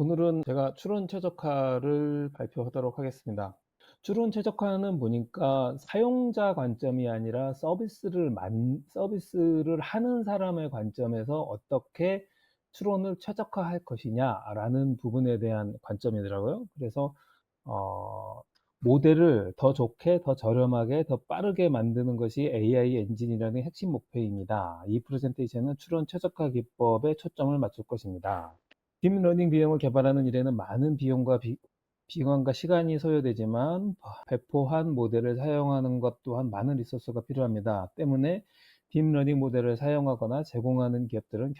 오늘은 제가 추론 최적화를 발표하도록 하겠습니다. 추론 최적화는 보니까 사용자 관점이 아니라 서비스를 하는 사람의 관점에서 어떻게 추론을 최적화할 것이냐라는 부분에 대한 관점이더라고요. 그래서 어 모델을 더 좋게, 더 저렴하게, 더 빠르게 만드는 것이 AI 엔진이라는 핵심 목표입니다. 이 프레젠테이션은 추론 최적화 기법에 초점을 맞출 것입니다. 딥러닝 비용을 개발하는 일에는 많은 비용과 시간이 소요되지만 배포한 모델을 사용하는 것 또한 많은 리소스가 필요합니다. 때문에 딥러닝 모델을 사용하거나 제공하는 기업들은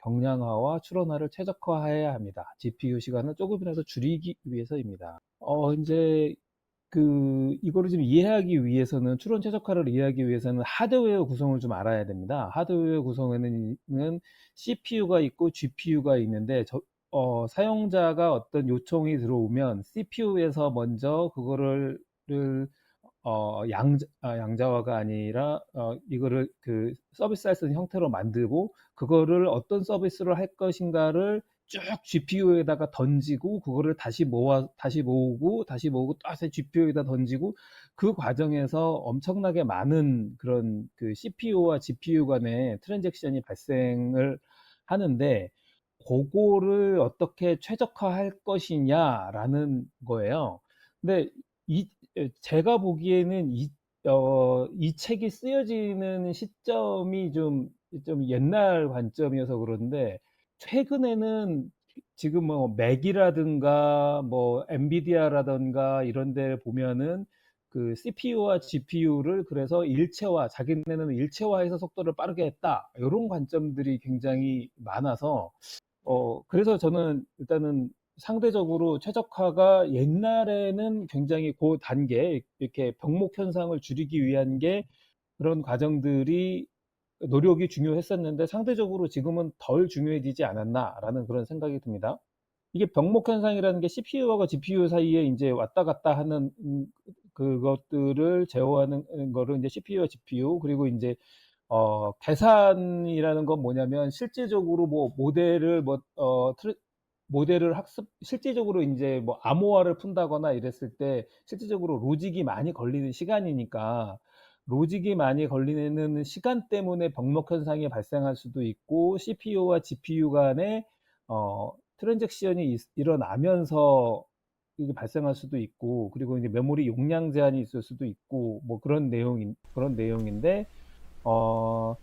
경량화와 추론화를 최적화해야 합니다. GPU 시간을 조금이라도 줄이기 위해서입니다. 이제 이거를 좀 이해하기 위해서는, 추론 최적화를 이해하기 위해서는 하드웨어 구성을 좀 알아야 됩니다. 하드웨어 구성에는 CPU가 있고 GPU가 있는데, 사용자가 어떤 요청이 들어오면 CPU에서 먼저 그거를 양자화가 아니라 이거를 서비스 할 수 있는 형태로 만들고, 그거를 어떤 서비스를 할 것인가를 쭉 GPU에다가 던지고, 그거를 다시 모으고 또 다시 GPU에다 던지고, 그 과정에서 엄청나게 많은 그런 CPU와 GPU 간의 트랜잭션이 발생을 하는데, 그거를 어떻게 최적화할 것이냐라는 거예요. 근데 제가 보기에는 이 책이 쓰여지는 시점이 좀 옛날 관점이어서 그런데, 최근에는 지금 뭐 맥이라든가 뭐 엔비디아라든가 이런 데 보면은 CPU와 GPU를 그래서 자기네는 일체화해서 속도를 빠르게 했다, 이런 관점들이 굉장히 많아서, 그래서 저는 일단은 상대적으로 최적화가 옛날에는 굉장히 그 단계, 이렇게 병목 현상을 줄이기 위한 게, 그런 과정들이, 노력이 중요했었는데 상대적으로 지금은 덜 중요해지지 않았나라는 그런 생각이 듭니다. 이게 병목 현상이라는 게 CPU와 GPU 사이에 이제 왔다 갔다 하는 그것들을 제어하는 거를 이제 CPU와 GPU, 그리고 이제 계산이라는 건 뭐냐면, 실제적으로 뭐 모델을 실제적으로 이제 뭐 암호화를 푼다거나 이랬을 때 실제적으로 로직이 많이 걸리는 시간이니까, 로직이 많이 걸리는 시간 때문에 병목 현상이 발생할 수도 있고, CPU와 GPU 간에 트랜잭션이 일어나면서 이게 발생할 수도 있고, 그리고 이제 메모리 용량 제한이 있을 수도 있고, 뭐 그런 내용인데, 어,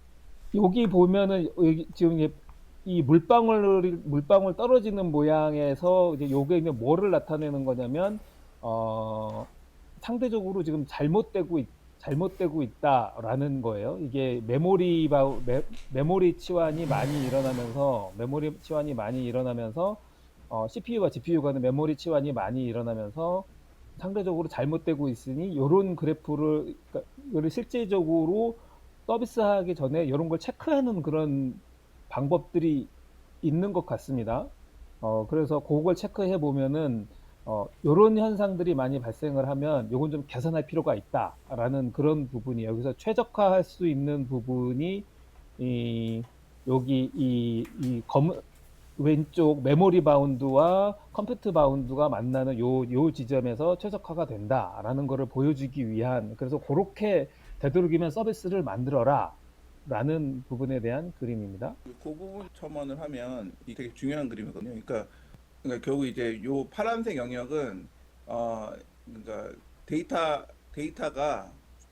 여기 보면은, 여기 지금 이 물방울 떨어지는 모양에서 이제 요게 이제 뭐를 나타내는 거냐면, 어, 상대적으로 지금 잘못되고 있다라는 거예요. 이게 메모리 치환이 많이 일어나면서, CPU와 GPU 간의 메모리 치환이 많이 일어나면서 상대적으로 잘못되고 있으니, 요런 그러니까 실제적으로 서비스하기 전에 이런 걸 체크하는 그런 방법들이 있는 것 같습니다. 그래서 그걸 체크해 보면은, 요런 현상들이 많이 발생을 하면 요건 좀 개선할 필요가 있다라는 그런 부분이, 여기서 최적화할 수 있는 부분이 이 여기 왼쪽 메모리 바운드와 컴퓨트 바운드가 만나는 요 지점에서 최적화가 된다라는 것을 보여주기 위한, 그래서 그렇게 되도록이면 서비스를 만들어라 라는 부분에 대한 그림입니다. 그 부분 첨언을 하면 이 되게 중요한 그림이거든요. 그러니까 결국 이제 요 파란색 영역은 그러니까 데이터가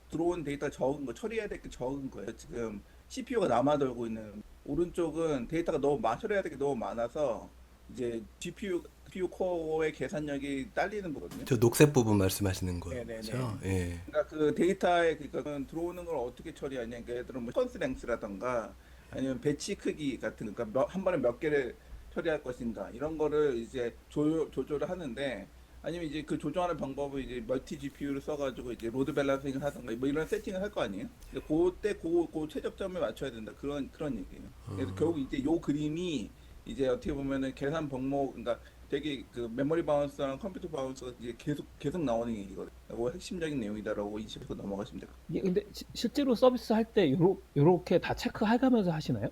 들어온 데이터 적은 거 처리해야 될 게 적은 거예요. 지금 CPU가 남아 돌고 있는 오른쪽은 데이터가 처리해야 될 게 너무 많아서 이제 GPU 코어의 계산력이 딸리는 거거든요. 저 녹색 부분 말씀하시는 네네네. 거죠? 예. 그러니까 그러니까 들어오는 걸 어떻게 처리하냐. 그러니까 예를 들어 뭐 시퀀스 랭스라던가 아니면 배치 크기 같은, 그러니까 한 번에 몇 개를 처리할 것인가 이런 거를 이제 조절을 하는데, 아니면 이제 그 조정하는 방법을 이제 멀티 GPU를 써가지고 이제 로드 밸런싱을 하던가 뭐 이런 세팅을 할 거 아니에요. 근데 그때 그 최적점을 맞춰야 된다, 그런 얘기예요. 그래서 결국 이제 요 그림이 이제 어떻게 보면은 계산 병목, 그러니까 되게 그 메모리 바운스랑 컴퓨터 바운스가 이제 계속 나오는 얘기거든요. 그 핵심적인 내용이다라고 인식해서 넘어가시면 돼요. 이게 근데 실제로 서비스 할 때 요렇게 다 체크해가면서 하시나요?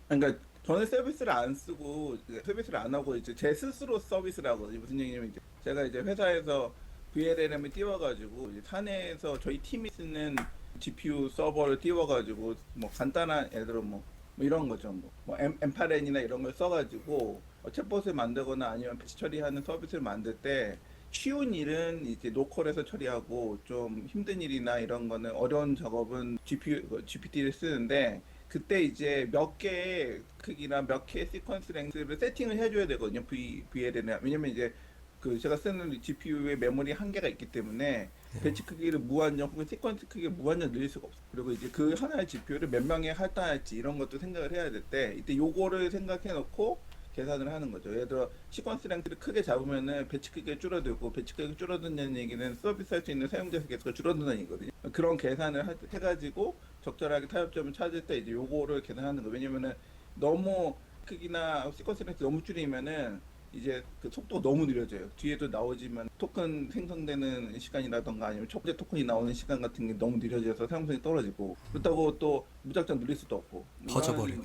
그러니까 저는 서비스를 안 쓰고 서비스를 안 하고 이제 제 스스로 서비스를 하거든요. 무슨 얘기냐면 이제 제가 이제 회사에서 VLLM을 띄워가지고 이제 사내에서 저희 팀이 쓰는 GPU 서버를 띄워가지고 뭐 간단한 예를 들어 뭐 이런 거죠. 뭐 엠파렌이나 이런 걸 써가지고 챗봇을 만들거나 아니면 배치 처리하는 서비스를 만들 때 쉬운 일은 이제 로컬에서 처리하고 좀 힘든 일이나 이런 거는 어려운 작업은 GPT를 쓰는데 그때 이제 몇 개의 크기나 몇 개의 시퀀스 랭스를 세팅을 해줘야 되거든요. VL에는. 왜냐면 이제 그 제가 쓰는 GPU의 메모리 한계가 있기 때문에 배치 크기를 무한정 혹은 시퀀스 크기를 무한정 늘릴 수가 없어요. 그리고 이제 그 하나의 GPU를 몇 명에 할당할지 이런 것도 생각을 해야 될 때 이때 요거를 생각해 놓고 계산을 하는 거죠. 예를 들어 시퀀스 랭스를 크게 잡으면은 배치 크기가 줄어들고 배치 크기가 줄어든다는 얘기는 서비스 할 수 있는 사용자 개수가 줄어든다는 얘기거든요. 그런 계산을 해가지고 적절하게 타협점을 찾을 때 이제 요거를 계산하는 거. 왜냐면은 너무 크기나 시퀀스 랭스 너무 줄이면은 이제 그 속도가 너무 느려져요. 뒤에도 나오지만 토큰 생성되는 시간이라던가 아니면 첫 번째 토큰이 나오는 시간 같은 게 너무 느려져서 사용성이 떨어지고 그렇다고 또 무작정 늘릴 수도 없고 퍼져버리고.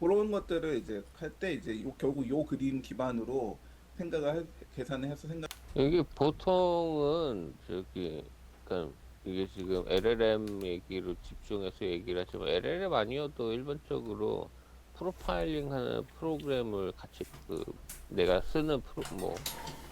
그런 것들을 이제 할 때 이제 결국 요 그림 기반으로 계산을 해서 이게 보통은 그러니까 이게 지금 LLM 얘기로 집중해서 얘기를 하지만 LLM 아니어도 일반적으로 프로파일링 하는 프로그램을 같이 내가 쓰는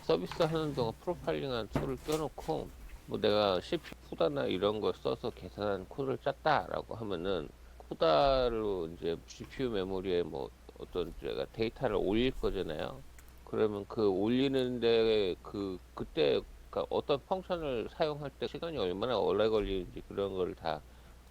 서비스 하는 동안 프로파일링 하는 툴을 껴놓고 뭐 내가 CPU 코다나 이런 걸 써서 계산한 코드를 짰다라고 하면은 코다로 이제 GPU 메모리에 뭐 어떤 제가 데이터를 올릴 거잖아요. 그러면 그 올리는데 그때 그러니까 어떤 펑션을 사용할 때 시간이 얼마나 오래 걸리는지 그런 걸 다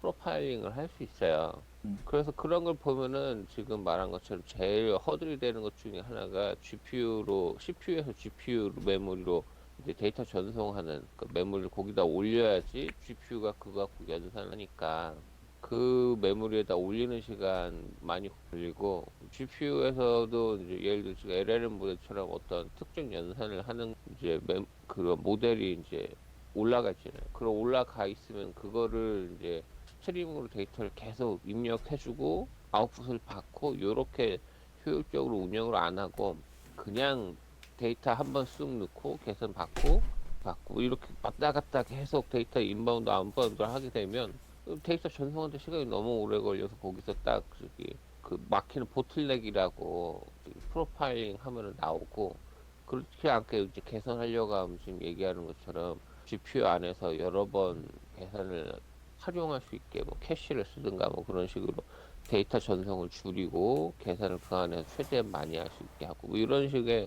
프로파일링을 할 수 있어요. 그래서 그런 걸 보면은 지금 말한 것처럼 제일 허들이 되는 것 중에 하나가 CPU에서 GPU 메모리로 이제 데이터 전송하는 그 메모리를 거기다 올려야지 GPU가 그거 갖고 연산하니까 그 메모리에다 올리는 시간 많이 걸리고 GPU에서도 이제 예를 들어 지금 LLM 모델처럼 어떤 특정 연산을 하는 이제 그 모델이 이제 올라가 있잖아요. 그럼 올라가 있으면 그거를 이제 스트리밍으로 데이터를 계속 입력해주고 아웃풋을 받고 요렇게 효율적으로 운영을 안 하고 그냥 데이터 한번 쑥 넣고 계산 받고 이렇게 왔다 갔다 계속 데이터 인바운드 아웃바운드를 하게 되면 데이터 전송하는데 시간이 너무 오래 걸려서 거기서 딱 그 막히는 보틀넥이라고 프로파일링 하면은 나오고 그렇지 않게 이제 개선하려고 하면 지금 얘기하는 것처럼 GPU 안에서 여러 번 계산을 활용할 수 있게 뭐 캐시를 쓰든가 뭐 그런 식으로 데이터 전송을 줄이고 계산을 그 안에서 최대한 많이 할 수 있게 하고 뭐 이런 식의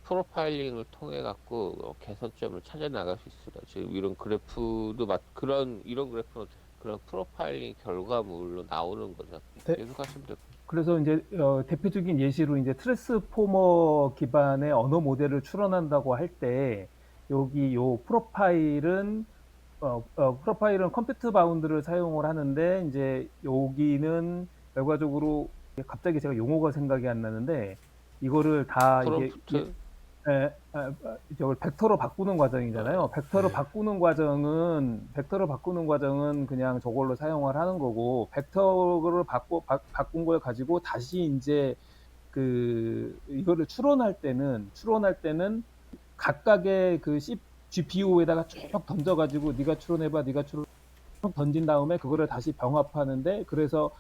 프로파일링을 통해 갖고 개선점을 찾아 나갈 수 있습니다. 지금 이런 그래프도 이런 그래프는 그런 프로파일링 결과물로 나오는 거죠. 네. 계속 하시면 돼요. 그래서 이제 대표적인 예시로 이제 트랜스포머 기반의 언어 모델을 추론한다고 할 때 여기 요 프로파일은 컴퓨터 바운드를 사용을 하는데 이제 여기는 결과적으로 갑자기 제가 용어가 생각이 안 나는데 이거를 다 프롬프트 저걸 벡터로 바꾸는 과정이잖아요. 벡터로 네. 바꾸는 과정은 그냥 저걸로 사용을 하는 거고 벡터를 바꾼 걸 가지고 다시 이제 이거를 추론할 때는 각각의 그 GPU에다가 쭉 던져가지고 네가 추론해봐, 쭉 던진 다음에 그거를 다시 병합하는데 그래서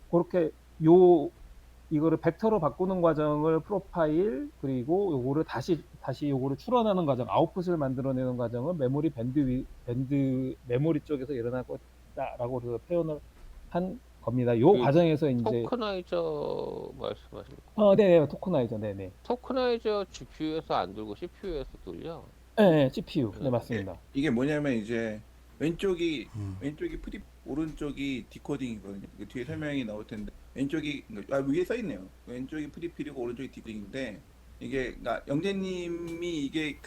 그렇게 이거를 벡터로 바꾸는 과정을 프로파일 그리고 요거를 다시 요거를 추론하는 과정, 아웃풋을 만들어내는 과정은 메모리 메모리 쪽에서 일어날 거다라고 그 표현을 한 겁니다. 요 과정에서 이제 토크나이저 말씀하십니까? 네, 토크나이저, 네네. 토크나이저 GPU에서 안 돌고 CPU에서 돌려. 네, CPU, 네 맞습니다. 이게 뭐냐면 이제 왼쪽이 프리 오른쪽이 디코딩이거든요. 뒤에 설명이 나올 텐데 왼쪽이 위에 써 있네요. 왼쪽이 프리필이고 오른쪽이 디코딩인데 이게 그러니까 영재님이 이게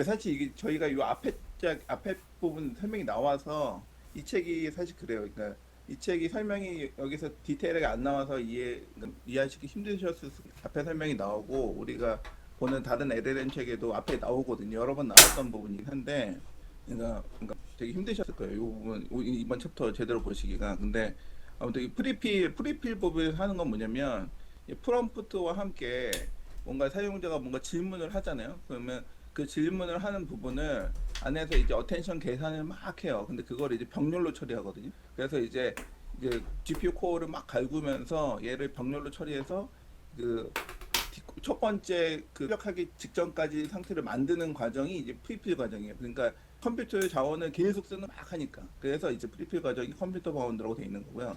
사실 이게 저희가 요 앞에 부분 설명이 나와서 이 책이 사실 그래요. 그러니까 이 책이 설명이 여기서 디테일하게 안 나와서 이해하시기 힘드셨을 앞에 설명이 나오고 우리가 보는 다른 LLM 책에도 앞에 나오거든요. 여러 번 나왔던 부분이긴 한데 그러니까 되게 힘드셨을 거예요. 이 부분 이번 챕터 제대로 보시기가. 근데 아무튼 이 프리필 법을 하는 건 뭐냐면 이 프롬프트와 함께 뭔가 사용자가 뭔가 질문을 하잖아요. 그러면 그 질문을 하는 부분을 안에서 이제 어텐션 계산을 막 해요. 근데 그걸 이제 병렬로 처리하거든요. 그래서 이제 GPU 코어를 막 갈구면서 얘를 병렬로 처리해서 그 첫 번째 그 출력하기 직전까지 상태를 만드는 과정이 이제 프리필 과정이에요. 그러니까 컴퓨터의 자원을 계속 쓰는 막 하니까. 그래서 이제 프리필 과정이 컴퓨터 바운드라고 돼 있는 거고요.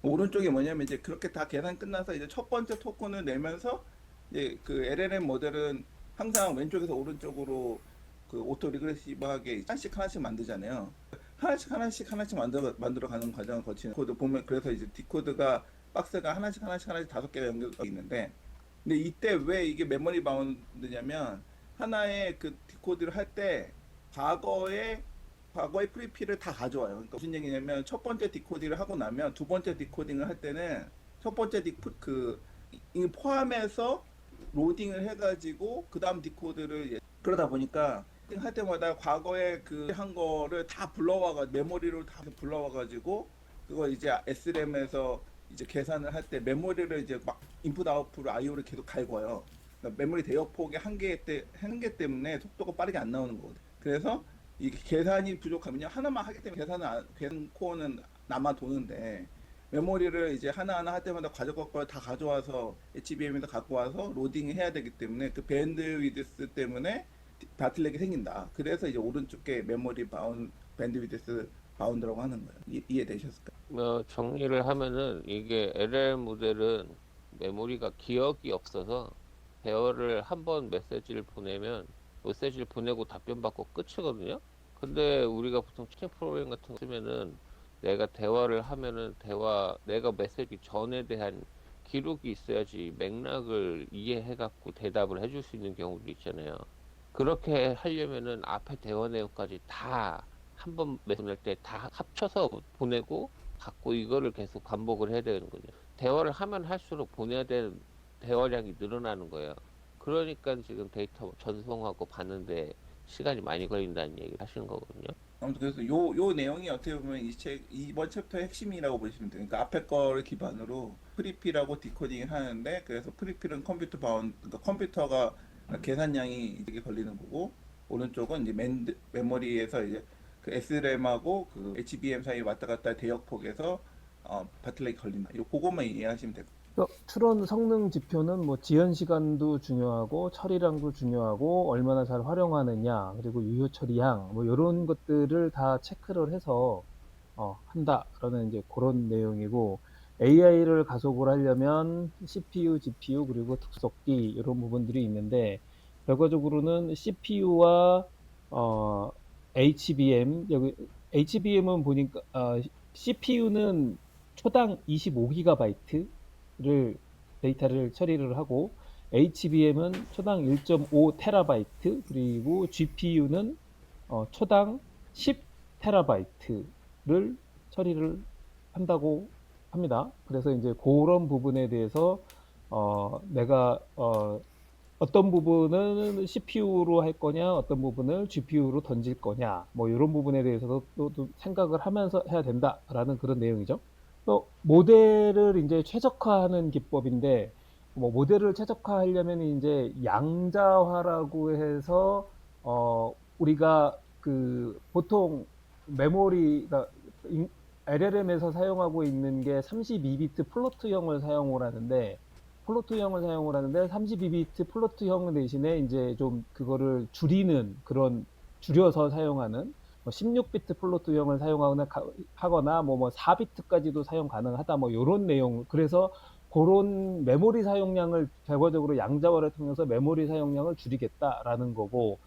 오른쪽에 뭐냐면 이제 그렇게 다 계산 끝나서 이제 첫 번째 토큰을 내면서 이제 그 LLM 모델은 항상 왼쪽에서 오른쪽으로 그 오토 리그레시브하게 하나씩 만들잖아요. 하나씩 만들어 가는 과정을 거치는 코드 보면 그래서 이제 디코드가 박스가 하나씩 5개가 연결되어 있는데 근데 이때 왜 이게 메모리 바운드냐면 하나의 그 디코드를 할 때 과거의 프리필을 다 가져와요. 그러니까 무슨 얘기냐면 첫 번째 디코딩을 하고 나면 두 번째 디코딩을 할 때는 첫 번째 이 포함해서 로딩을 해가지고 그 다음 디코드를 그러다 보니까 할 때마다 과거에 그 한 거를 다 불러와가 메모리로 다 불러와가지고 그거 이제 SRAM에서 이제 계산을 할 때 메모리를 이제 막 인풋 아웃풋 IO를 계속 갈궈요. 그러니까 메모리 대역폭의 한계 때문에 속도가 빠르게 안 나오는 거거든요. 그래서 이게 계산이 부족하면요 하나만 하기 때문에 계산 코어는 남아 도는데 메모리를 이제 하나하나 할 때마다 과거 다 가져와서 HBM에서 갖고 와서 로딩해야 되기 때문에 그 밴드위드스 때문에 바틀렉이 생긴다. 그래서 이제 오른쪽에 밴드위드스 바운드라고 하는 거예요. 이해되셨을까요? 정리를 하면은 이게 LLM 모델은 메모리가 기억이 없어서 대화를 한번 메시지를 보내면 메시지를 보내고 답변 받고 끝이거든요. 근데 우리가 보통 채팅 프로그램 같은 거 쓰면은 내가 대화를 하면은 내가 메시지 전에 대한 기록이 있어야지 맥락을 이해해갖고 대답을 해줄 수 있는 경우도 있잖아요. 그렇게 하려면은 앞에 대화 내용까지 다 한 번 메시지 보낼 때 다 합쳐서 보내고 갖고 이거를 계속 반복을 해야 되는 거죠. 대화를 하면 할수록 보내야 되는 대화량이 늘어나는 거예요. 그러니까 지금 데이터 전송하고 받는데 시간이 많이 걸린다는 얘기를 하시는 거거든요. 아무튼 그래서 요 내용이 어떻게 보면 이번 챕터의 핵심이라고 보시면 돼요. 그러니까 앞에 거를 기반으로 프리필하고 디코딩을 하는데 그래서 프리필은 그러니까 컴퓨터가 계산량이 이게 걸리는 거고 오른쪽은 이제 메모리에서 이제 그 SRAM하고 그 HBM 사이 왔다 갔다 대역폭에서 바틀렉이 걸린다. 그것만 이해하시면 돼요. 추론 성능 지표는 뭐 지연 시간도 중요하고 처리량도 중요하고 얼마나 잘 활용하느냐 그리고 유효 처리량 뭐 이런 것들을 다 체크를 해서 한다라는 이제 그런 내용이고 AI를 가속을 하려면 CPU, GPU 그리고 특속기 이런 부분들이 있는데 결과적으로는 CPU와 HBM 여기 HBM은 보니까 CPU는 초당 25GB 데이터를 처리를 하고 HBM은 초당 1.5TB 그리고 GPU는 초당 10TB를 처리를 한다고 합니다. 그래서 이제 그런 부분에 대해서 내가 어떤 부분은 CPU로 할 거냐, 어떤 부분을 GPU로 던질 거냐, 뭐 이런 부분에 대해서도 또 생각을 하면서 해야 된다라는 그런 내용이죠. 또 모델을 이제 최적화하는 기법인데, 뭐 모델을 최적화하려면 이제 양자화라고 해서 우리가 그 보통 메모리가 LLM에서 사용하고 있는 게 32비트 플로트형을 사용을 하는데 32비트 플로트형 대신에 이제 좀 그거를 줄여서 사용하는 16비트 플로트형을 사용하거나 뭐 4비트까지도 사용 가능하다 뭐 이런 내용. 그래서 그런 메모리 사용량을 결과적으로 양자화를 통해서 메모리 사용량을 줄이겠다라는 거고,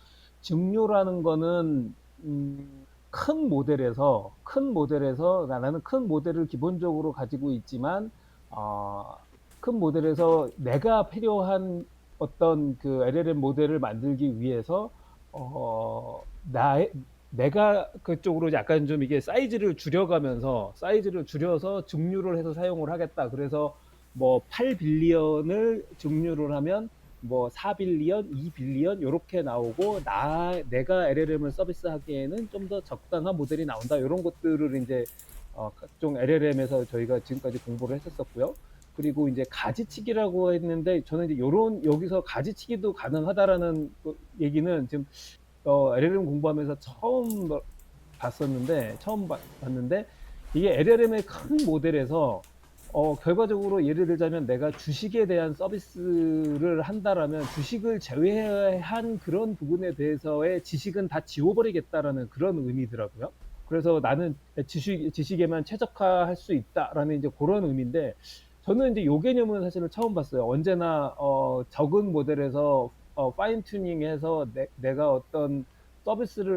증류라는 거는 큰 모델에서 나는 큰 모델을 기본적으로 가지고 있지만 큰 모델에서 내가 필요한 어떤 그 LLM 모델을 만들기 위해서 내가 그쪽으로 약간 좀 이게 사이즈를 줄여서 증류를 해서 사용을 하겠다. 그래서 뭐 8빌리언을 증류를 하면 뭐 4빌리언, 2빌리언 이렇게 나오고 내가 LLM을 서비스하기에는 좀 더 적당한 모델이 나온다. 이런 것들을 이제 각종 LLM에서 저희가 지금까지 공부를 했었었고요. 그리고 이제 가지치기라고 했는데 저는 이제 요런 여기서 가지치기도 가능하다라는 얘기는 지금 LLM 공부하면서 처음 봤는데 이게 LLM의 큰 모델에서 결과적으로 예를 들자면 내가 주식에 대한 서비스를 한다라면 주식을 제외한 그런 부분에 대해서의 지식은 다 지워버리겠다라는 그런 의미더라고요. 그래서 나는 지식에만 최적화할 수 있다라는 이제 그런 의미인데 저는 이제 요 개념은 사실은 처음 봤어요. 언제나 적은 모델에서 파인 튜닝해서 내가 어떤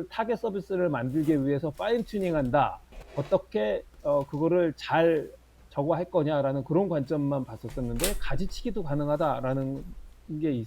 타겟 서비스를 만들기 위해서 파인 튜닝한다. 어떻게 그거를 잘 저거 할 거냐라는 그런 관점만 봤었었는데 가지치기도 가능하다라는 게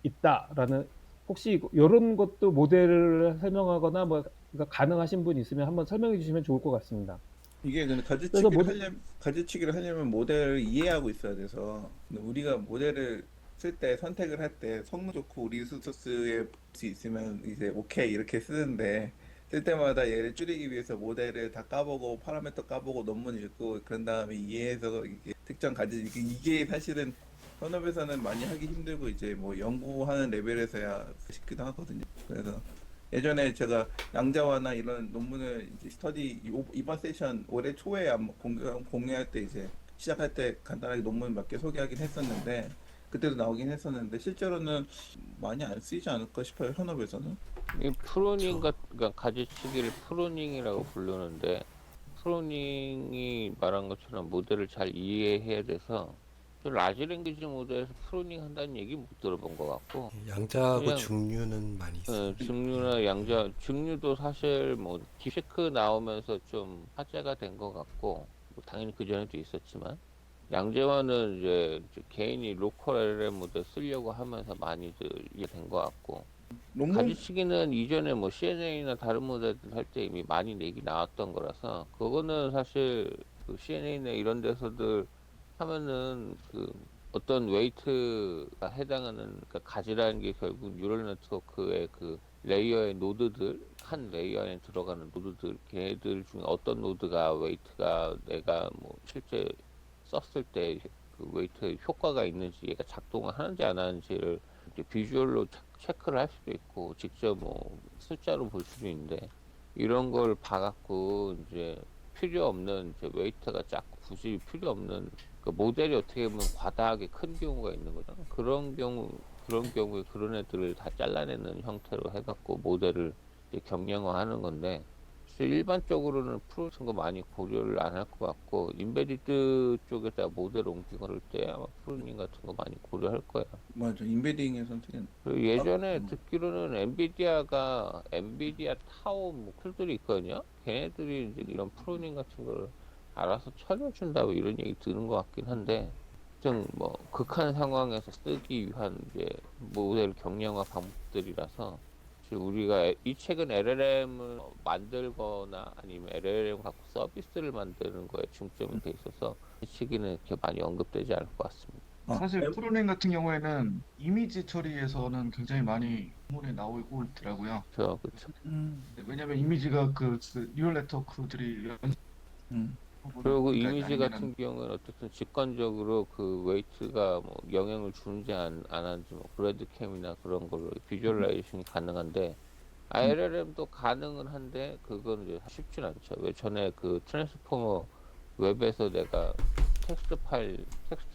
있다라는 혹시 이런 것도 모델을 설명하거나 뭐 그러니까 가능하신 분 있으면 한번 설명해 주시면 좋을 것 같습니다. 이게 근데 그래서 모델 가지치기를 하려면 모델을 이해하고 있어야 돼서 근데 우리가 모델을 쓸 때 선택을 할 때 성능 좋고 리소스에 볼 수 있으면 이제 오케이 이렇게 쓰는데 쓸 때마다 얘를 줄이기 위해서 모델을 다 까보고 파라미터 까보고 논문 읽고 그런 다음에 이해해서 이게 특정 이게 사실은 현업에서는 많이 하기 힘들고 이제 뭐 연구하는 레벨에서야 싶기도 하거든요. 그래서 예전에 제가 양자화나 이런 논문을 이제 이번 세션 올해 초에 공유할 때 이제 시작할 때 간단하게 논문 몇 개 소개하긴 했었는데 그때도 나오긴 했었는데 실제로는 많이 안 쓰이지 않을까 싶어요 현업에서는. 이 프로닝 그렇죠. 그러니까 가지치기를 프로닝이라고 부르는데 프로닝이 말한 것처럼 모델을 잘 이해해야 돼서 저 라지 랭귀지 모델에서 프로닝 한다는 얘기 못 들어본 것 같고 양자하고 그냥 중류는 많이 있어요. 증류나 양자 증류도 사실 뭐 딥세크 나오면서 좀 화제가 된 것 같고 뭐 당연히 그 전에도 있었지만 양재화는 이제 개인이 로컬 LLM 모델 쓰려고 하면서 많이들 이게 된 것 같고 논문 가지치기는 이전에 뭐 CNA나 다른 모델들 할 때 이미 많이 얘기 나왔던 거라서 그거는 사실 그 CNA나 이런 데서들 하면은 그 어떤 웨이트가 해당하는 그러니까 가지라는 게 결국 뉴럴 네트워크의 그 레이어의 노드들 한 레이어 안에 들어가는 노드들 걔네들 중에 어떤 노드가 웨이트가 내가 뭐 실제 썼을 때 그 웨이트 효과가 있는지 얘가 작동을 하는지 안 하는지를 이제 비주얼로 체크를 할 수도 있고 직접 뭐 숫자로 볼 수도 있는데 이런 걸 봐갖고 이제 필요 없는 이제 웨이트가 작고 굳이 필요 없는 그 모델이 어떻게 보면 과다하게 큰 경우가 있는 거잖아. 그런 경우에 그런 애들을 다 잘라내는 형태로 해갖고 모델을 이제 경량화하는 건데 일반적으로는 프로 같은 거 많이 고려를 안 할 것 같고 인베디드 쪽에다 모델 옮기고 그럴 때 아마 프로닝 같은 거 많이 고려할 거야. 맞아 인베딩의 선택은 그리고 예전에 듣기로는 엔비디아 타오 뭐 툴들이 있거든요. 걔네들이 이제 이런 프로닝 같은 걸 알아서 처리해준다고 이런 얘기 드는 것 같긴 한데, 좀 뭐 극한 상황에서 쓰기 위한 이제 모델 경량화 방법들이라서 우리가 이 책은 LLM을 만들거나 아니면 LLM 갖고 서비스를 만드는 거에 중점이 돼 있어서 이 시기는 이렇게 많이 언급되지 않을 것 같습니다. 사실 프로그램 같은 경우에는 이미지 처리에서는 굉장히 많이 논문에 나오고 있더라고요. 그렇죠. 왜냐면 이미지가 그 뉴럴 네트워크들이 그리고 그러니까 이미지 아니면은 같은 경우는 어쨌든 직관적으로 그 웨이트가 뭐 영향을 주는지 안 하는지 뭐 브래드캠이나 그런 걸로 비주얼라이제이션이 가능한데 LLM도 가능은 한데 그건 이제 쉽진 않죠. 왜 전에 그 트랜스포머 웹에서 내가 텍스트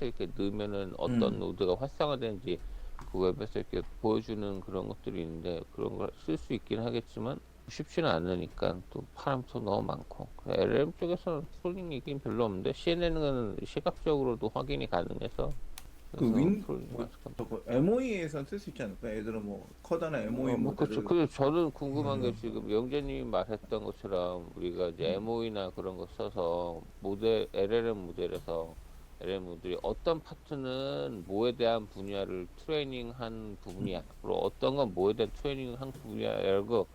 이렇게 넣으면은 어떤 노드가 활성화되는지 그 웹에서 이렇게 보여주는 그런 것들이 있는데 그런 걸 쓸 수 있긴 하겠지만 쉽지는 않으니까 또 파람도 너무 많고 LLM 쪽에서는 프로닝 얘기는 별로 없는데 CNN은 시각적으로도 확인이 가능해서 그 프로닝 저거 MOE에선 쓸 수 있지 않을까? 예를 들어 뭐 커다란 MOE 뭐 그렇죠. 모델을 그래서 저는 궁금한 게 지금 영재님이 말했던 것처럼 우리가 이제 MOE나 그런 거 써서 LLM 모델에서 LLM 모델이 어떤 파트는 뭐에 대한 분야를 트레이닝한 부분이야. 그리고 어떤 건 뭐에 대한 트레이닝한 부분이야라고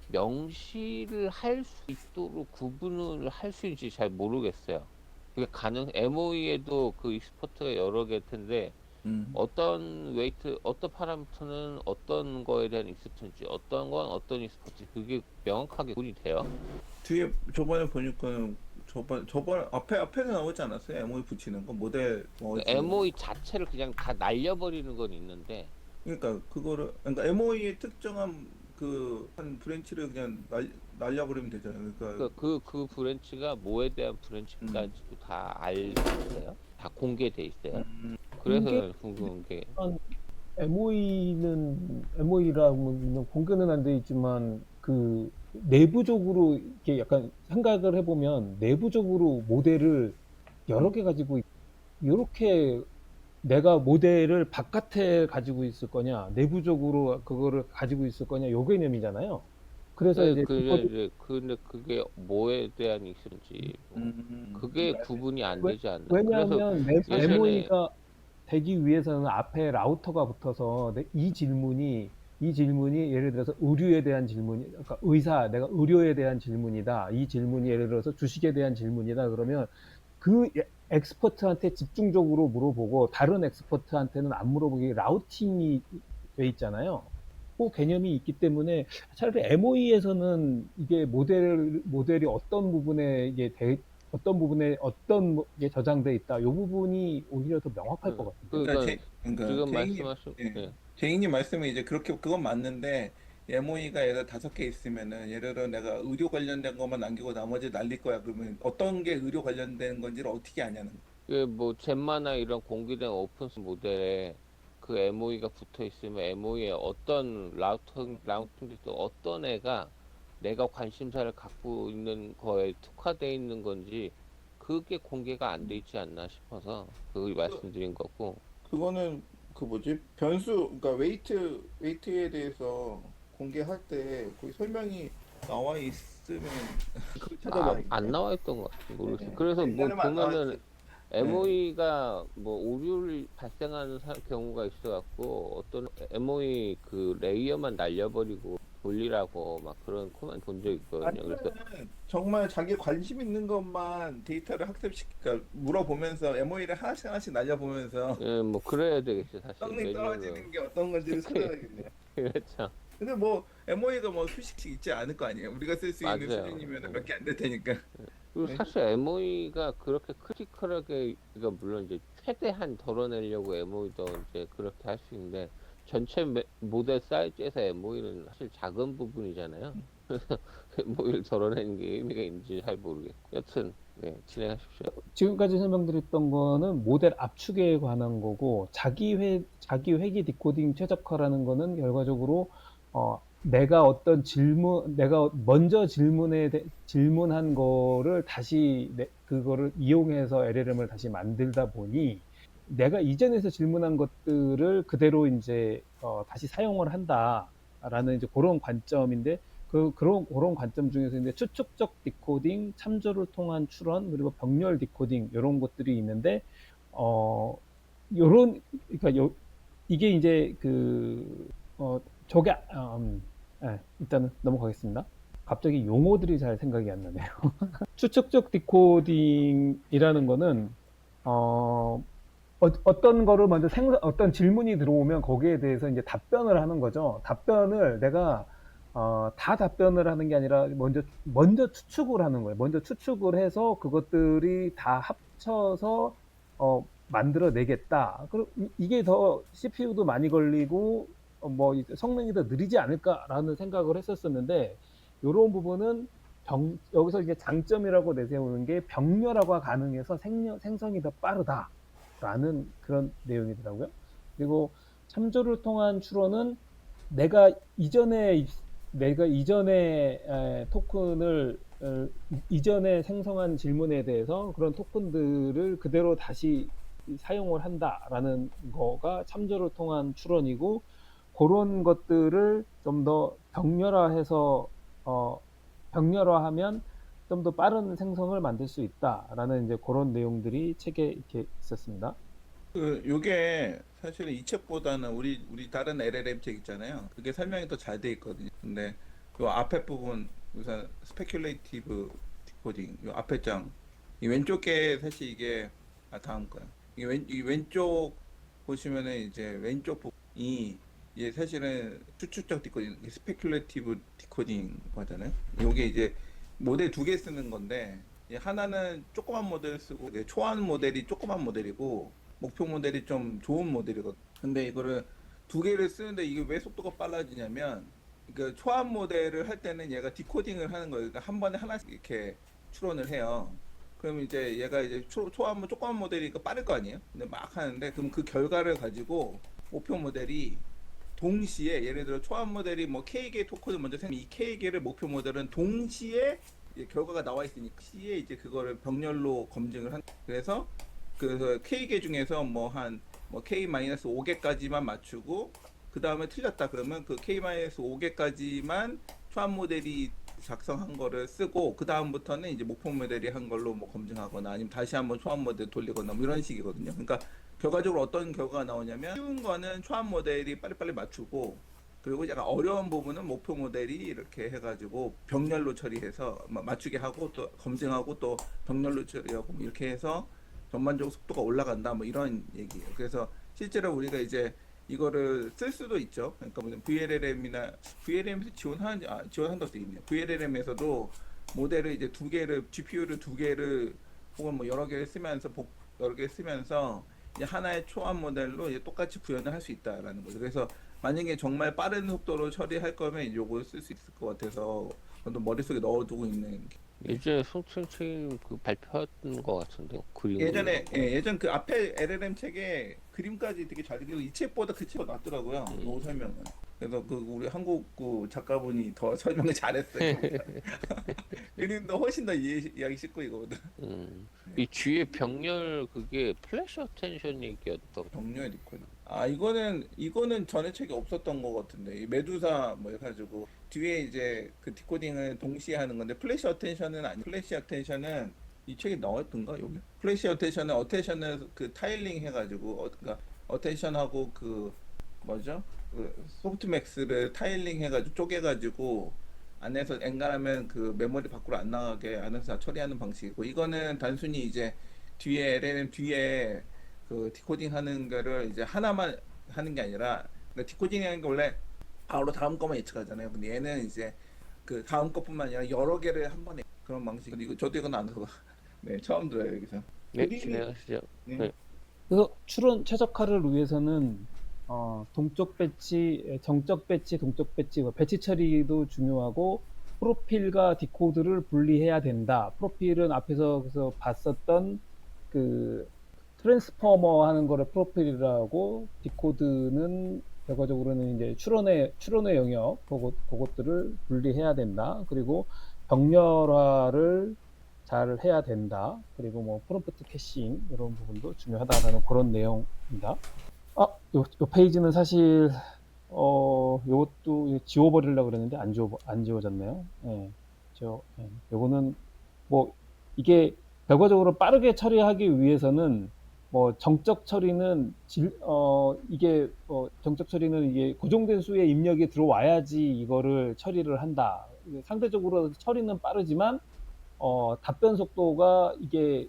명시를 할 수 있도록 구분을 할 수 있는지 잘 모르겠어요. 그게 MOE에도 그 익스퍼트가 여러 개일 텐데 어떤 웨이트, 어떤 파라미터는 어떤 거에 대한 익스퍼트인지, 어떤 건 어떤 익스퍼트, 그게 명확하게 구분이 돼요. 뒤에 저번에 보니까 저번 앞에는 나오지 않았어요? MOE 붙이는 거 모델 뭐 그 MOE 자체를 그냥 다 날려버리는 건 있는데 그러니까 그거를 그러니까 MOE의 특정한 그 한 브랜치를 그냥 날려버리면 되잖아요. 그러니까 그 브랜치가 뭐에 대한 브랜치까지도 다 알려있어요? 다 공개돼 있어요? 그래서 궁금한 게 MOE라고 공개는 안 돼 있지만 그 내부적으로 이렇게 약간 생각을 해보면 내부적으로 모델을 여러 개 가지고 이렇게 내가 모델을 바깥에 가지고 있을 거냐 내부적으로 그거를 가지고 있을 거냐 요 개념이잖아요. 그래서 네, 이제 근데 그게 뭐에 대한 있을지 그게 구분이 안 왜- 되지 않나? 왜냐하면 예전에 MOE가 되기 위해서는 앞에 라우터가 붙어서 이 질문이 예를 들어서 의료에 대한 질문이 그러니까 내가 의료에 대한 질문이다. 이 질문이 예를 들어서 주식에 대한 질문이다. 그러면 그 엑스퍼트한테 집중적으로 물어보고 다른 엑스퍼트한테는 안 물어보게 라우팅이 돼 있잖아요. 그 개념이 있기 때문에 차라리 MOE에서는 이게 모델이 어떤 부분에 어떤 게 저장돼 있다. 이 부분이 오히려 더 명확할 것 같아요. 그러니까 그러니까 지금 제이님 말씀하신 예. 제이님 말씀이 이제 그렇게 그건 맞는데 MOE가 예를 들어 5개 있으면은 예를 들어 내가 의료 관련된 것만 남기고 나머지 날릴 거야. 그러면 어떤 게 의료 관련된 건지를 어떻게 아냐는 거야. 뭐 젠마나 이런 공개된 오픈소스 모델에 그 MOE가 붙어 있으면 MOE에 어떤 라우팅도 어떤 애가 내가 관심사를 갖고 있는 거에 특화되어 있는 건지 그게 공개가 안 돼 있지 않나 싶어서 그걸 말씀드린 거고. 그거는 그 뭐지? 변수 그러니까 웨이트에 대해서 공개할 때 거기 설명이 나와 있으면 그걸 찾아봐. 안 나와 있던 것 같아요. 모르겠어요. 네. 그래서 뭐 옛날에만 안 보면은 나왔지. MOE가 뭐 오류를 발생하는 경우가 있어갖고 어떤 MOE 그 레이어만 날려버리고 돌리라고 막 그런 코멘트 본 적 있거든요. 그래서 아니면 정말 자기 관심 있는 것만 데이터를 그러니까 물어보면서 MOE를 하나씩 날려보면서 뭐 그래야 되겠죠 사실. 떡잎 왜냐면 떨어지는 게 어떤 건지를 찾아야겠네요. 그렇죠. 근데 뭐 MOE가 뭐 수식씩 있지 않을 거 아니에요. 우리가 쓸 수 있는 맞아요. 수준이면 몇 개 안 될 테니까. 그리고 네. 사실 MOE가 그렇게 크리티컬하게 그러니까 물론 이제 최대한 덜어내려고 MOE도 이제 그렇게 할 수 있는데 전체 모델 사이즈에서 MOE는 사실 작은 부분이잖아요. 그래서 MOE를 덜어내는 게 의미가 있는지 잘 모르겠고 여튼 네, 진행하십시오. 지금까지 설명드렸던 거는 모델 압축에 관한 거고 자기 회귀 디코딩 최적화라는 거는 결과적으로 내가 먼저 질문한 거를 다시 그거를 이용해서 LLM을 다시 만들다 보니 내가 이전에서 질문한 것들을 그대로 이제 다시 사용을 한다라는 이제 그런 관점인데 그런 관점 중에서 이제 추측적 디코딩, 참조를 통한 추론, 그리고 병렬 디코딩 이런 것들이 있는데 요런 그러니까 이게 이제 저게 일단은 넘어가겠습니다. 갑자기 용어들이 잘 생각이 안 나네요. 추측적 디코딩이라는 거는 어떤 거를 먼저 어떤 질문이 들어오면 거기에 대해서 이제 답변을 하는 거죠. 답변을 내가 다 답변을 하는 게 아니라 먼저 추측을 하는 거예요. 먼저 추측을 해서 그것들이 다 합쳐서 만들어내겠다. 그리고 이게 더 CPU도 많이 걸리고 뭐 성능이 더 느리지 않을까라는 생각을 했었었는데 이런 부분은 여기서 이제 장점이라고 내세우는 게 병렬화가 가능해서 생성이 더 빠르다라는 그런 내용이더라고요. 그리고 참조를 통한 추론은 내가 이전에 토큰을 이전에 생성한 질문에 대해서 그런 토큰들을 그대로 다시 사용을 한다라는 거가 참조를 통한 추론이고 그런 것들을 좀 더 병렬화하면 좀 더 빠른 생성을 만들 수 있다라는 이제 그런 내용들이 책에 이렇게 있었습니다. 요게 사실은 이 책보다는 우리 다른 LLM 책 있잖아요. 그게 설명이 더 잘 돼 있거든요. 근데 요 앞에 부분 우선 스페큘레이티브 디코딩 요 앞에 장 이 왼쪽 게 사실 이게 다음 거야. 이 왼쪽 보시면은 이제 왼쪽 부분이 이제 사실은 추측적 디코딩, 스페큘레이티브 디코딩 거잖아요. 요게 이제 모델 2개 쓰는 건데 하나는 조그만 모델을 쓰고 이제 초안 모델이 조그만 모델이고 목표 모델이 좀 좋은 모델이거든. 근데 이거를 두 개를 쓰는데 이게 왜 속도가 빨라지냐면 그 초안 모델을 할 때는 얘가 디코딩을 하는 거예요. 그러니까 한 번에 하나씩 이렇게 추론을 해요. 그럼 이제 얘가 이제 초안 조그만 모델이니까 빠를 거 아니에요? 근데 막 하는데 그럼 그 결과를 가지고 목표 모델이 동시에 예를 들어 초안 모델이 뭐 K개 토큰을 먼저 생기면 이 K개를 목표 모델은 동시에 이제 결과가 나와 있으니까 시에 이제 그거를 병렬로 검증을 한. 그래서 그 K개 중에서 뭐 한 뭐 K-5개까지만 맞추고 그 다음에 틀렸다 그러면 그 K-5개까지만 초안 모델이 작성한 거를 쓰고 그 다음부터는 이제 목표 모델이 한 걸로 뭐 검증하거나 아니면 다시 한번 초안 모델 돌리거나 뭐 이런 식이거든요. 그러니까 결과적으로 어떤 결과가 나오냐면 쉬운 거는 초안 모델이 빨리빨리 맞추고 그리고 약간 어려운 부분은 목표 모델이 이렇게 해가지고 병렬로 처리해서 맞추게 하고 또 검증하고 또 병렬로 처리하고 뭐 이렇게 해서 전반적으로 속도가 올라간다 뭐 이런 얘기예요. 그래서 실제로 우리가 이제 이거를 쓸 수도 있죠. 그러니까 무슨 VLLM이나 VLLM에서 지원한다고 돼 있네요. VLLM에서도 모델을 이제 두 개를 GPU를 두 개를 혹은 뭐 여러 개를 쓰면서 여러 개 쓰면서 이제 하나의 초안 모델로 이제 똑같이 구현을 할 수 있다라는 거죠. 그래서 만약에 정말 빠른 속도로 처리할 거면 이제 요걸 쓸 수 있을 것 같아서 저도 머릿속에 넣어두고 있는. 예전에 송층층 그 발표했던 것 같은데 그림 예전에 그리는 거. 예전 그 앞에 LLM 책에 그림까지 되게 잘 그리고 이 책보다 그 책이 낫더라고요. 요 설명은. 그래서 그 우리 한국 그 작가분이 더 설명을 잘했어요. 그림도 훨씬 더 이해하기 쉽고 이거보다. 이 뒤에 병렬 그게 플래시 어텐션 얘기였던. 병렬 리콜. 이거는 전에 책에 없었던 것 같은데 이 메두사 뭐 해가지고 뒤에 이제 그 디코딩을 동시에 하는 건데 플래시 어텐션은 아니. 플래시 어텐션은 이 책에 나왔던가 여기? 플래시 어텐션을 그 타일링 해가지고 그러니까 어텐션하고 그 뭐죠? 그 소프트맥스를 타일링 해가지고 쪼개가지고 안에서 엔간하면 그 메모리 밖으로 안 나가게 안에서 다 처리하는 방식이고 이거는 단순히 이제 뒤에 LLM 뒤에 그 디코딩 하는 거를 이제 하나만 하는 게 아니라 그러니까 디코딩 하는 게 원래 바로 다음 거만 예측하잖아요. 근데 얘는 이제 그 다음 것뿐만 아니라 여러 개를 한 번에 그런 방식. 근데 이건 안 들어가. 네, 처음 들어요 여기서. 네, 그림이- 진행하시죠. 네. 네. 그래서 추론 최적화를 위해서는 동적 배치, 정적 배치, 동적 배치, 배치 처리도 중요하고 프로필과 디코드를 분리해야 된다. 프로필은 앞에서 그래서 봤었던 그 트랜스포머 하는 거를 프로필이라고, 디코드는 결과적으로는 이제 추론의 영역, 그것들을 분리해야 된다. 그리고 병렬화를 잘 해야 된다. 그리고 뭐 프롬프트 캐싱 이런 부분도 중요하다라는 그런 내용입니다. 요 페이지는 사실 요것도 지워버리려고 그랬는데 안 지워졌네요. 예. 요거는 뭐 이게 결과적으로 빠르게 처리하기 위해서는 뭐 정적 처리는 정적 처리는 이게 고정된 수의 입력이 들어와야지 이거를 처리를 한다. 상대적으로 처리는 빠르지만 답변 속도가 이게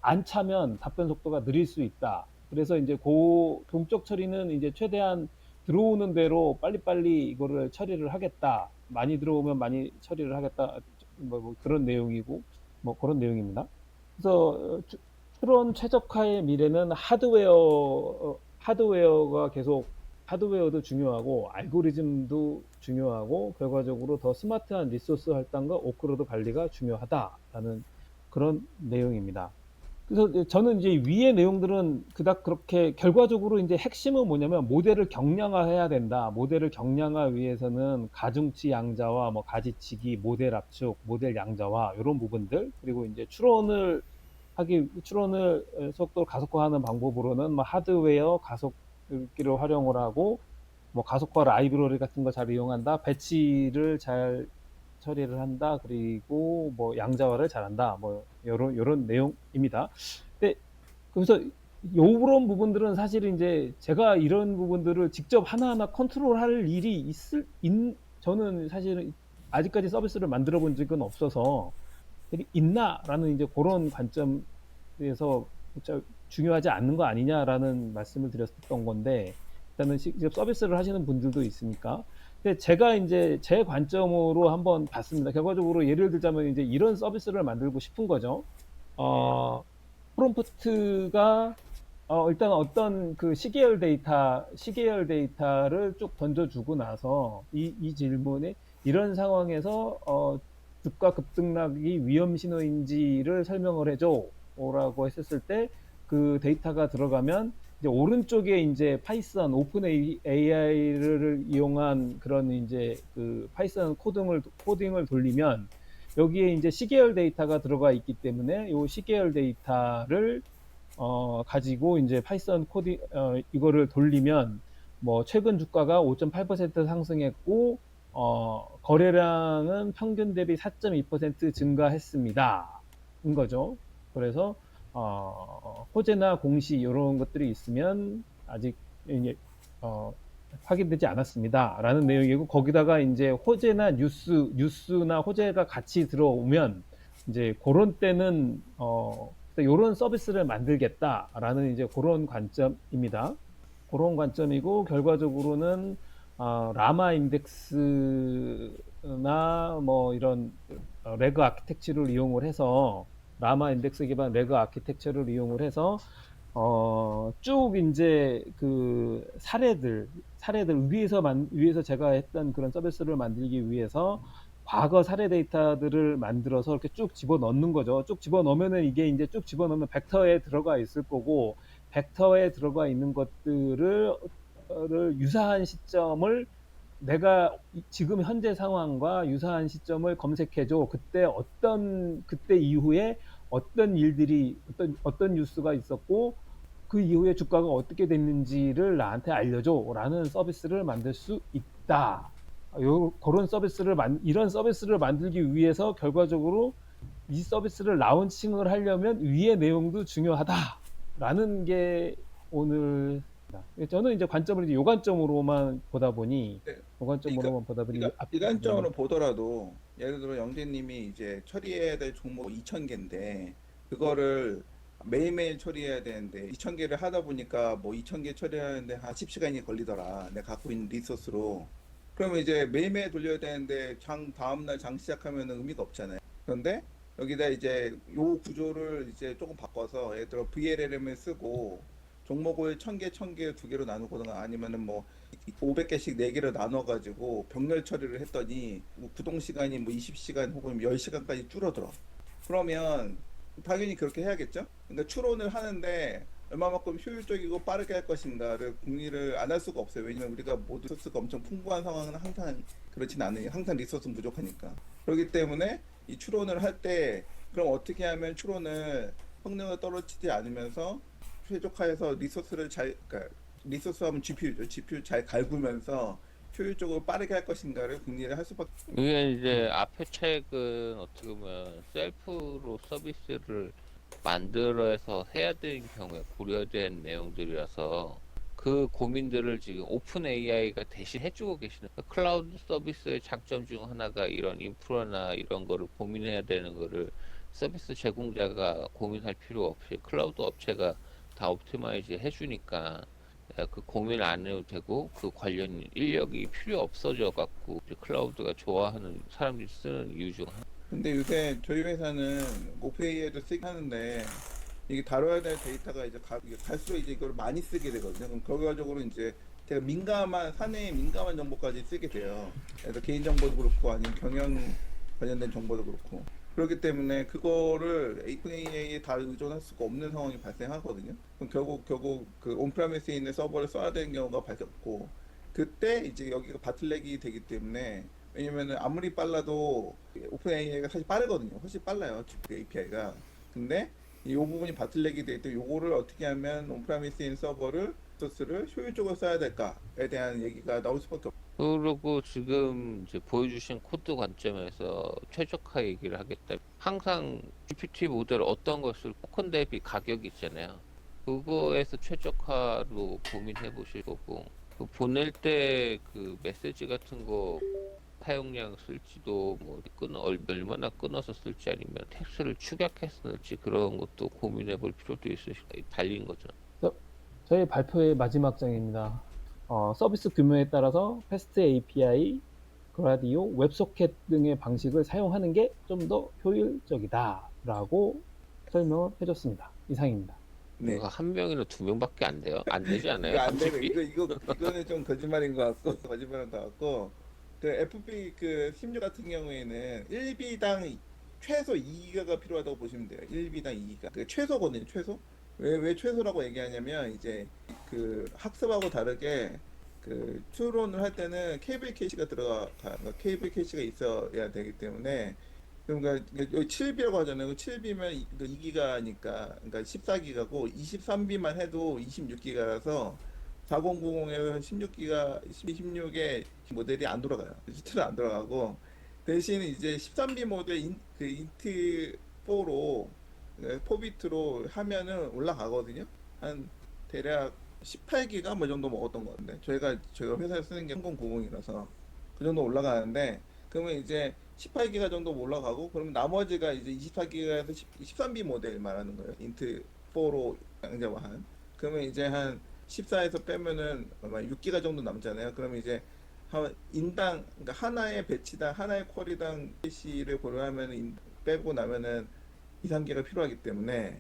안 차면 답변 속도가 느릴 수 있다. 그래서 이제 동적 처리는 이제 최대한 들어오는 대로 빨리빨리 이거를 처리를 하겠다. 많이 들어오면 많이 처리를 하겠다. 뭐 그런 내용이고, 뭐 그런 내용입니다. 그래서 추론 최적화의 미래는 하드웨어가 계속, 하드웨어도 중요하고 알고리즘도 중요하고 결과적으로 더 스마트한 리소스 할당과 워크로드 관리가 중요하다라는 그런 내용입니다. 그래서 저는 이제 위의 내용들은 그닥 그렇게, 결과적으로 이제 핵심은 뭐냐면 모델을 경량화해야 된다. 모델을 глав화 위해서는 가중치 양자와 뭐 가지치기, 모델 압축, 모델 양자화 이런 부분들, 그리고 이제 추론을 속도를 가속화하는 방법으로는 뭐 하드웨어 가속기를 활용을 하고 뭐 가속화 라이브러리 같은 거 잘 이용한다. 배치를 잘 처리를 한다. 그리고 뭐 양자화를 잘한다. 뭐 요런 내용입니다. 근데 그래서 요런 부분들은 사실 이제 제가 이런 부분들을 직접 하나하나 컨트롤할 일이 저는 사실은 아직까지 서비스를 만들어 본 적은 없어서 있나라는 이제 그런 관점에서 중요하지 않는 거 아니냐라는 말씀을 드렸던 건데, 일단은 직접 서비스를 하시는 분들도 있으니까 근데 제가 이제 제 관점으로 한번 봤습니다. 결과적으로 예를 들자면 이제 이런 서비스를 만들고 싶은 거죠. 프롬프트가 일단 어떤 그 시계열 데이터를 쭉 던져주고 나서 이 질문에 이런 상황에서 주가 급등락이 위험 신호인지를 설명을 해줘라고 했었을 때 그 데이터가 들어가면 이제 오른쪽에 이제 파이썬 오픈 AI를 이용한 그런 이제 그 파이썬 코딩을 돌리면 여기에 이제 시계열 데이터가 들어가 있기 때문에 이 시계열 데이터를 가지고 이제 파이썬 코딩 이거를 돌리면 뭐 최근 주가가 5.8% 상승했고 거래량은 평균 대비 4.2% 증가했습니다. 인 거죠. 그래서 호재나 공시 이런 것들이 있으면 아직 이제 확인되지 않았습니다. 라는 내용이고 거기다가 이제 호재나 뉴스나 호재가 같이 들어오면 이제 그런 때는 이런 서비스를 만들겠다라는 이제 그런 관점입니다. 그런 관점이고 결과적으로는 라마 인덱스나 뭐 이런 레그 아키텍처를 이용을 해서 라마 인덱스 기반 레그 아키텍처를 이용을 해서 쭉 이제 그 사례들 위에서 제가 했던 그런 서비스를 만들기 위해서 과거 사례 데이터들을 만들어서 이렇게 쭉 집어넣는 거죠. 쭉 집어넣으면은 이게 이제 쭉 집어넣으면 벡터에 들어가 있을 거고 벡터에 들어가 있는 것들을 유사한 시점을 내가 지금 현재 상황과 유사한 시점을 검색해줘. 그때 이후에 어떤 일들이 어떤 뉴스가 있었고 그 이후에 주가가 어떻게 됐는지를 나한테 알려줘라는 서비스를 만들 수 있다. 이런 서비스를 만들기 위해서 결과적으로 이 서비스를 라운칭을 하려면 위의 내용도 중요하다라는 게 오늘 저는 이제 관점을 이제 요 관점으로만 보다 보니 네. 요 관점으로만 보다 보니 이관점으로 보더라도 예를 들어 영재님이 이제 처리해야 될 종목 2,000개인데 그거를 매일매일 처리해야 되는데 2,000개를 하다 보니까 뭐 2,000개 처리하는데 한 10시간이 걸리더라. 내가 갖고 있는 리소스로. 그러면 이제 매일매일 돌려야 되는데 다음날 장 시작하면 의미가 없잖아요. 그런데 여기다 이제 요 구조를 이제 조금 바꿔서 예를 들어 VLLM을 쓰고 종목을 1,000개 2개로 나누거나 아니면은 뭐 500개씩 4개로 나눠가지고 병렬 처리를 했더니 뭐 구동 시간이 뭐 20시간 혹은 10시간까지 줄어들어. 그러면 당연히 그렇게 해야겠죠? 그러니까 추론을 하는데 얼마만큼 효율적이고 빠르게 할 것인가를 궁리를 안 할 수가 없어요. 왜냐면 우리가 모두 리소스가 엄청 풍부한 상황은 항상 그렇진 않으니 항상 리소스는 부족하니까. 그렇기 때문에 이 추론을 할 때 그럼 어떻게 하면 추론을 성능을 떨어지지 않으면서 최적화해서 그러니까 리소스 하면 GPU죠. GPU 잘 갈구면서 효율적으로 빠르게 할 것인가를 궁리를 할 수밖에. 이게 이제 앞에 책은 어떻게 보면 셀프로 서비스를 만들어서 해야 되는 경우에 고려된 내용들이라서 그 고민들을 지금 오픈 AI가 대신 해주고 계시는 거예요. 클라우드 서비스의 장점 중 하나가 이런 인프라나 이런 거를 고민해야 되는 거를 서비스 제공자가 고민할 필요 없이 클라우드 업체가 다 옵티마이즈 해주니까 그 고민 안 해도 되고 그 관련 인력이 필요 없어져 갖고 클라우드가 좋아하는 사람들이 쓰는 이유 중 하나. 근데 요새 저희 회사는 오페이에도 쓰긴 하는데 이게 다뤄야 될 데이터가 이제 갈수록 이제 이걸 많이 쓰게 되거든요. 그럼 결과적으로 이제 제가 사내에 민감한 정보까지 쓰게 돼요. 그래서 개인 정보도 그렇고 아니면 경영 관련된 정보도 그렇고. 그렇기 때문에 그거를 AI에 다 의존할 수가 없는 상황이 발생하거든요. 그럼 결국 그 온프라미스에 있는 서버를 써야 되는 경우가 발생했고 그때 이제 여기가 바틀렉이 되기 때문에 왜냐면은 아무리 빨라도 오픈 AI가 사실 빠르거든요. 훨씬 빨라요. API가. 근데 이 부분이 바틀렉이 되기 때문에 요거를 어떻게 하면 온프라미스에 있는 서버를 리소스를 효율적으로 써야 될까에 대한 얘기가 나올 수밖에 없어요. 그리고 지금 이제 보여주신 코드 관점에서 최적화 얘기를 하겠다. 항상 GPT 모델 어떤 것을 토큰 대비 가격이 있잖아요. 그거에서 최적화로 고민해 보실 거고, 그 보낼 때 그 메시지 같은 거 사용량 쓸지도 뭐 얼마나 끊어서 쓸지 아니면 텍스트를 축약해서 쓸지 그런 것도 고민해 볼 필요도 있으시고 달린 거죠. 저희 발표의 마지막 장입니다. 서비스 규모에 따라서 패스트 API, 그라디오, 웹소켓 등의 방식을 사용하는 게 좀 더 효율적이다라고 설명을 해줬습니다. 이상입니다. 네. 이거 한 명이나 두 명밖에 안 돼요? 안 되지 않아요? 이거 안 되는 30비? 이거는 좀 거짓말인 것 같고 거짓말인 것 같고 그 FP 그 16 같은 경우에는 1B당 최소 2기가가 필요하다고 보시면 돼요. 1B당 2기가. 그 최소거든요. 최소. 왜 최소라고 얘기하냐면 이제 그 학습하고 다르게 그 추론을 할 때는 케이블 캐시가 그러니까 케이블 캐시가 있어야 되기 때문에 그러니까 여기 7B라고 하잖아요. 7B면 2기가니까 그러니까 14기가고 23B만 해도 26기가라서 4090에 16기가 16에 모델이 안 돌아가요. 시트는 안 돌아가고 대신 이제 13B 모델 그 인트 4로 4비트로 하면은 올라가거든요. 한 대략 18기가 뭐 정도 먹었던 것 같은데 저희가 회사에 쓰는 게 3090이라서 그 정도 올라가는데 그러면 이제 18기가 정도 올라가고 그러면 나머지가 이제 24기가에서 13B 모델 말하는 거예요. 인트 4로 양자화한. 그러면 이제 한 14에서 빼면은 아마 6기가 정도 남잖아요. 그러면 이제 한 인당 그러니까 하나의 배치당 하나의 쿼리당 캐시를 고려하면 빼고 나면은 2, 3기가 필요하기 때문에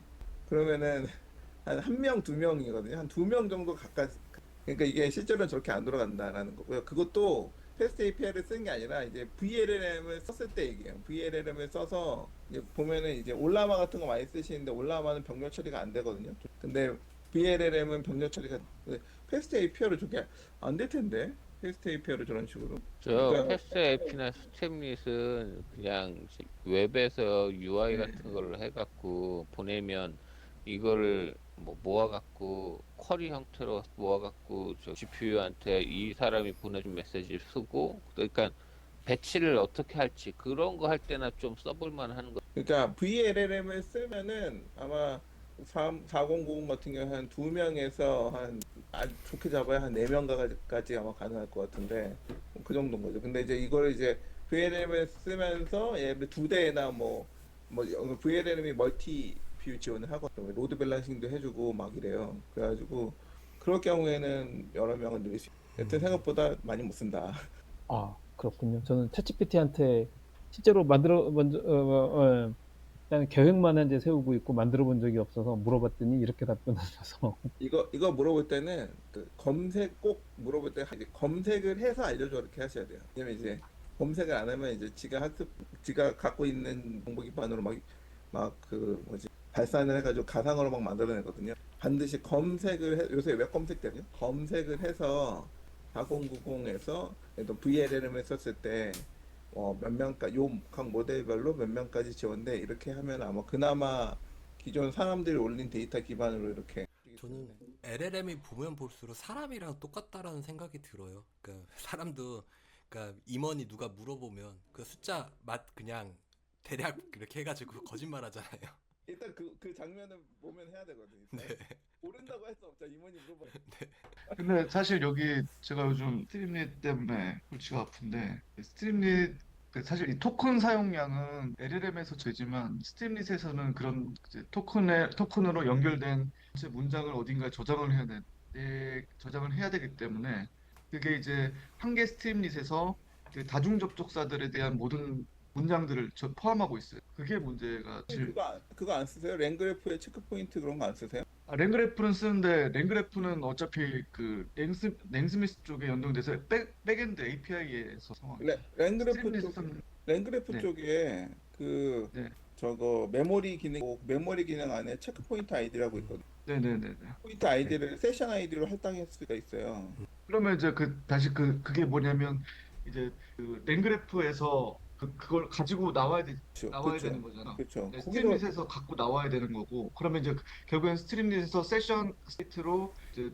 그러면은 한 한 명, 두 명이거든요. 한 두 명 정도 가까이. 그러니까 이게 실제로는 저렇게 안 돌아간다라는 거고요. 그것도 패스트 API를 쓰는 게 아니라 이제 VLLM을 썼을 때 얘기해요. VLLM을 써서 이제 보면은 이제 올라마 같은 거 많이 쓰시는데 올라마는 병렬 처리가 안 되거든요. 근데 VLLM은 병렬 처리가 패스트 API로 저게 안 될 텐데. 패스트 API로 저런 식으로. 저 그러니까 패스트 앱이나 스텝릿은 그냥 웹에서 UI 네. 같은 걸로 해갖고 보내면 이거를 뭐 모아갖고 쿼리 형태로 모아갖고 저 GPU한테 이 사람이 보내준 메시지를 쓰고 그러니까 배치를 어떻게 할지 그런 거 할 때나 좀 써볼만 하는 거. 그러니까 VLLM을 쓰면은 아마 4090 같은 경우 한 두 명에서 한 아주 좋게 잡아야 한 4명까지 아마 가능할 것 같은데 그 정도인 거죠. 근데 이제 이걸 이제 VLLM을 쓰면서 예를 두 대나 뭐 VLLM이 멀티 뷰 지원을 하고 로드 밸런싱도 해주고 막 이래요. 그래가지고 그럴 경우에는 여러 명을 늘릴 수 있어요. 여튼 생각보다 많이 못 쓴다. 그렇군요. 저는 챗GPT한테 실제로 일단 계획만 이제 세우고 있고 만들어 본 적이 없어서 물어봤더니 이렇게 답변을 줘서 이거 물어볼 때는 그 검색 꼭 물어볼 때 이제 검색을 해서 알려줘 이렇게 하셔야 돼요. 왜냐면 이제 검색을 안 하면 이제 지가 갖고 있는 정보 기반으로 막 그 뭐지 발산을 해가지고 가상으로 막 만들어내거든요. 반드시 요새 웹 검색되죠? 검색을 해서 4090에서 VLLM을 썼을 때 몇 명까지 각 모델별로 몇 명까지 지원돼 이렇게 하면 아마 그나마 기존 사람들이 올린 데이터 기반으로 이렇게 저는 LLM이 보면 볼수록 사람이랑 똑같다라는 생각이 들어요. 그러니까 사람도 그러니까 임원이 누가 물어보면 그 숫자 맛 그냥 대략 이렇게 해가지고 거짓말 하잖아요. 일단 그 장면을 보면 해야 되거든요. 네. 모른다고 할 수 없죠. 임원이 물어봐. 근데 사실 여기 제가 요즘 스트림릿 때문에 골치가 아픈데 스트림릿 사실 이 토큰 사용량은 LLM에서 되지만 스트림릿에서는 그런 이제 토큰으로 연결된 전체 문장을 어딘가에 저장을 해야 되기 때문에 그게 이제 한 개 스트림릿에서 그 다중 접촉사들에 대한 모든 문장들을 포함하고 있어요. 그게 문제가 제일. 그거 안 쓰세요? 랭그래프의 체크 포인트 그런 거 안 쓰세요? 랭그래프는 쓰는데 랭그래프는 어차피 그 랭스미스 쪽에 연동돼서 백엔드 API에서 상황이죠. 랭그래프 네, 쪽에 그 네, 저거 메모리 기능 안에 체크 포인트 아이디라고 있거든요. 네, 네, 네, 네. 포인트 아이디를 세션 아이디로 할당할 수가 있어요. 그러면 이제 다시 그게 뭐냐면 이제 그 랭그래프에서 그걸 가지고 그렇죠, 나와야 되는 그렇죠, 거잖아. 그렇죠. 네, 거기서 스트림릿에서 갖고 나와야 되는 거고. 그러면 이제 결국엔 스트림릿에서 세션 스테이트로 이제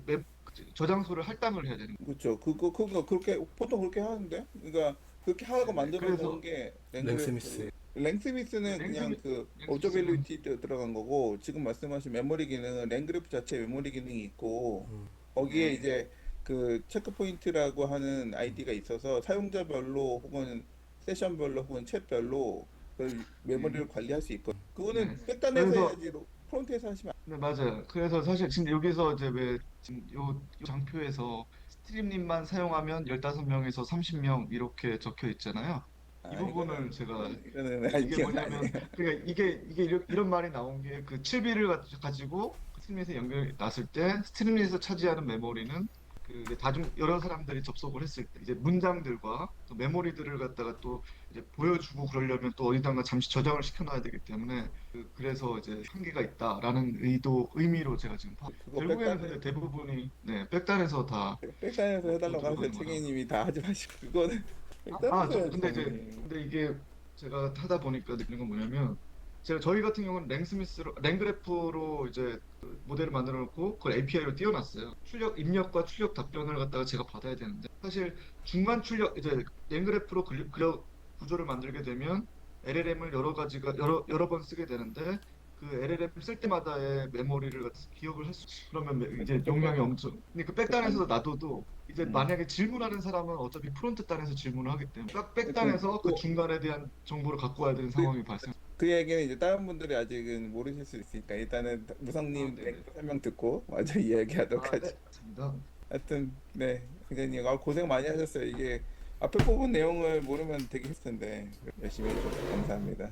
저장소를 할당을 해야 되는 그렇죠. 그거 그렇게 보통 그렇게 하는데, 그러니까 그렇게 하고 거예요. 만들어 그래서 놓은 게 랭스미스. 랭스미스는 그냥 그 랭스미스는 오저빌리티 들어간 거고 지금 말씀하신 메모리 기능은 랭그래프 자체 메모리 기능이 있고 음. 거기에 네, 이제 그 체크 포인트라고 하는 아이디가 있어서 사용자별로 혹은 세션별로 혹은 챗별로 그 네, 메모리를 관리할 수 있거든요. 그거는 네. 백단에서 그래서 해야지 프론트에서 하시면 네, 맞아요. 그래서 사실 지금 여기서 이제 왜 지금 요 장표에서 스트림님만 사용하면 15명에서 30명 이렇게 적혀 있잖아요. 이 부분을 제가 이거는 이게 기억 안 뭐냐면 나네. 그러니까 이게 이런 말이 나온 게 그 7비를 가지고 스트림넷에 연결이 났을 때 스트림넷에서 차지하는 메모리는 그 이제 다중 여러 사람들이 접속을 했을 때 이제 문장들과 또 메모리들을 갖다가 또 이제 보여주고 그러려면 또 어디다가 잠시 저장을 시켜놔야 되기 때문에 그래서 이제 한계가 있다라는 의미로 제가 지금 그거 결국에는 백단에 근데 대부분이 네 백단에서 다 백단에서 해달라고 하세요. 들어가는 거라. 책임님이 다 하지 마시고 그거는 아, 백단에서 해야지 근데 당연히. 근데 이게 제가 하다 보니까 느끼는 건 뭐냐면, 저희 같은 경우는 랭그래프로 이제 그 모델을 만들어 놓고 그걸 API로 띄워놨어요. 입력과 출력 답변을 갖다가 제가 받아야 되는데, 사실 중간 출력, 이제 랭그래프로 구조를 만들게 되면 LLM을 여러 번 쓰게 되는데, 그 LLM 쓸 때마다의 메모리를 기억을 그러면 이제 용량이 엄청. 근데 그 백단에서 놔둬도 이제 만약에 질문하는 사람은 어차피 프론트 단에서 질문을 하기 때문에 딱 백단에서 그 중간에 대한 정보를 갖고 와야 되는 상황이 발생. 그 얘기는 이제 다른 분들이 아직은 모르실 수 있으니까 일단은 무성님 네네. 설명 듣고 마저 이야기하도록 아, 하죠. 네, 맞습니다. 하여튼 네, 선생님 고생 많이 하셨어요. 이게 앞에 부분 내용을 모르면 되게 힘들 텐데 열심히 해주셔서 감사합니다.